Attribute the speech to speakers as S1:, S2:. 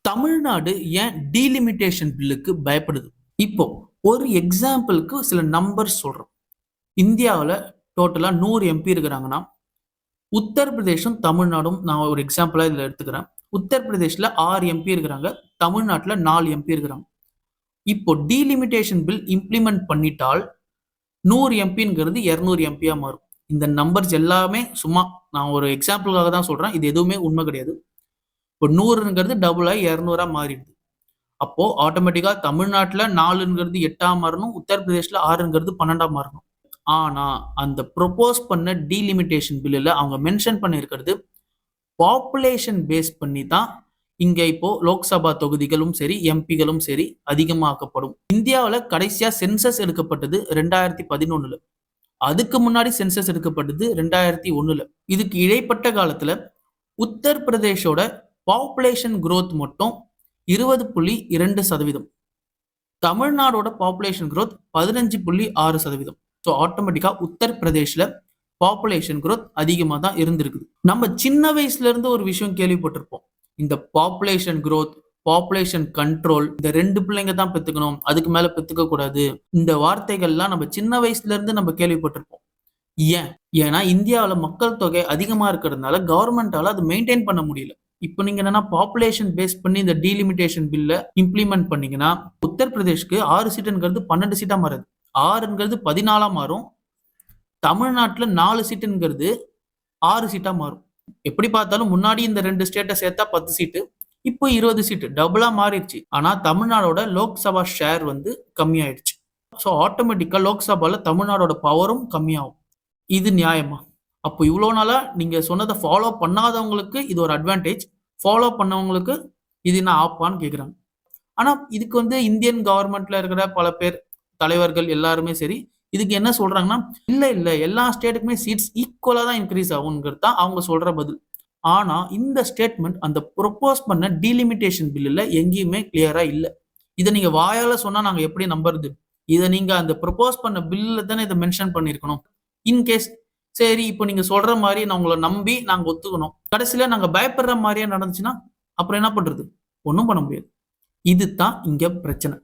S1: தமிழ்நாடு ஏன் டீலிமிட்டேஷன் பில்லுக்கு பயப்படுது? இப்போ ஒரு எக்ஸாம்பிளுக்கு சில நம்பர்ஸ் சொல்றோம். இந்தியாவுல டோட்டலா 100 எம்பி இருக்கிறாங்கன்னா, உத்தரப்பிரதேசம், தமிழ்நாடும் நான் ஒரு எக்ஸாம்பிளா இதுல எடுத்துக்கிறேன். உத்தரப்பிரதேஷ்ல 6 எம்பி இருக்கிறாங்க. தமிழ்நாட்டுல 4 எம்பி இருக்கிறாங்க. இப்போ டீலிமிட்டேஷன் பில் இம்ப்ளிமெண்ட் பண்ணிட்டால் 100 எம்பிங்கிறது 200 எம்பியா மாறும். இந்த நம்பர்ஸ் எல்லாமே சும்மா நான் ஒரு எக்ஸாம்பிளுக்காக தான் சொல்றேன். இது எதுவுமே உண்மை கிடையாது. இப்போ 100ங்கிறது டபுள் ஆகி 200ஆ மாறிடுது. அப்போ ஆட்டோமேட்டிக்கா தமிழ்நாட்டுல 4ங்கிறது 8ஆ மாறணும். உத்தரப்பிரதேஷ்ல 6ங்கிறது 12ஆ மாறணும். ஆனா அந்த ப்ரொபோஸ் பண்ண டீலிமிட்டேஷன் பில்லுல அவங்க மென்ஷன் பண்ணியிருக்கிறது பாப்புலேஷன் பேஸ் பண்ணி தான் இங்க இப்போ லோக்சபா தொகுதிகளும் சரி, எம்பிகளும் சரி அதிகமாக்கப்படும். இந்தியாவுல கடைசியா சென்சஸ் எடுக்கப்பட்டது 2011ல. அதுக்கு முன்னாடி சென்சஸ் எடுக்கப்பட்டது 2001ல. இதுக்கு இடைப்பட்ட காலத்துல உத்தரப்பிரதேஷோட பாப்புலேஷன் growth மட்டும் 20.2%. தமிழ்நாடோட பாப்புலேஷன் growth 15.6%. ஸோ ஆட்டோமேட்டிக்கா உத்தரப்பிரதேஷ்ல பாப்புலேஷன் growth அதிகமா தான் இருந்திருக்குது. நம்ம சின்ன வயசுல இருந்து ஒரு விஷயம் கேள்விப்பட்டிருப்போம். இந்த பாப்புலேஷன் growth, பாப்புலேஷன் கண்ட்ரோல், இந்த 2 பிள்ளைங்க தான் பெத்துக்கணும், அதுக்கு மேல பெத்துக்க கூடாது. இந்த வார்த்தைகள்லாம் நம்ம சின்ன வயசுல இருந்து நம்ம கேள்விப்பட்டிருப்போம். ஏன்? ஏன்னா இந்தியாவுல மக்கள் தொகை அதிகமா இருக்கிறதுனால கவர்மெண்டால அது மெயின்டைன் பண்ண முடியல. இப்போ நீங்க என்னன்னா பாப்புலேஷன் பேஸ் பண்ணி இந்த டீலிமிட்டேஷன் பில்ல இம்ப்ளிமெண்ட் பண்ணீங்கன்னா, உத்தரப்பிரதேஷ்க்கு 6 சீட்டுங்கிறது 12 சீட்டா மாறுது. 6ங்கிறது 14ஆ மாறும். தமிழ்நாட்டுல 4 சீட்டுங்கிறது 6 சீட்டா மாறும். எப்படி பார்த்தாலும் முன்னாடி இந்த 2 ஸ்டேட்ட சேர்த்தா 10 சீட்டு. இப்போ 20 சீட்டு. டபுளா மாறிடுச்சு. ஆனா தமிழ்நாடோட லோக்சபா ஷேர் வந்து கம்மியாயிடுச்சு. ஸோ ஆட்டோமேட்டிக்கா லோக்சபால தமிழ்நாடோட பவரும் கம்மியாகும். இது நியாயமா? அப்போ இவ்வளோ நாளா நீங்க சொன்னத ஃபாலோ பண்ணாதவங்களுக்கு இது ஒரு அட்வான்டேஜ். ஃபாலோ பண்ணவங்களுக்கு இது என்ன ஆப்பான்னு கேட்குறாங்க. ஆனா இதுக்கு வந்து இந்தியன் கவர்மெண்ட்ல இருக்கிற பல பேர், தலைவர்கள் எல்லாருமே சரி, இதுக்கு என்ன சொல்றாங்கன்னா, இல்ல எல்லா ஸ்டேட்டுக்குமே சீட்ஸ் ஈக்குவலா தான் இன்கிரீஸ் ஆகும்ங்கிறது தான் அவங்க சொல்ற பதில். ஆனா இந்த ஸ்டேட்மெண்ட் அந்த ப்ரொபோஸ் பண்ண டீலிமிட்டேஷன் பில்லுல எங்கேயுமே கிளியரா இல்ல. இத நீங்க வாயால சொன்னா நாங்க எப்படி நம்புறது? இத நீங்க அந்த ப்ரொபோஸ் பண்ண பில்லுல தானே இத மென்ஷன் பண்ணியிருக்கணும். இன்கேஸ் சரி இப்போ நீங்க சொல்ற மாரி நான் உங்கள நம்பி நாங்க ஒத்துக்கணும். கடைசியில நாங்க பயப்படுற மாரியே நடந்துச்சுன்னா, அப்புறம் என்ன பண்றது? ஒண்ணும் பண்ண முடியாது. இதுதான் இங்க பிரச்சனை.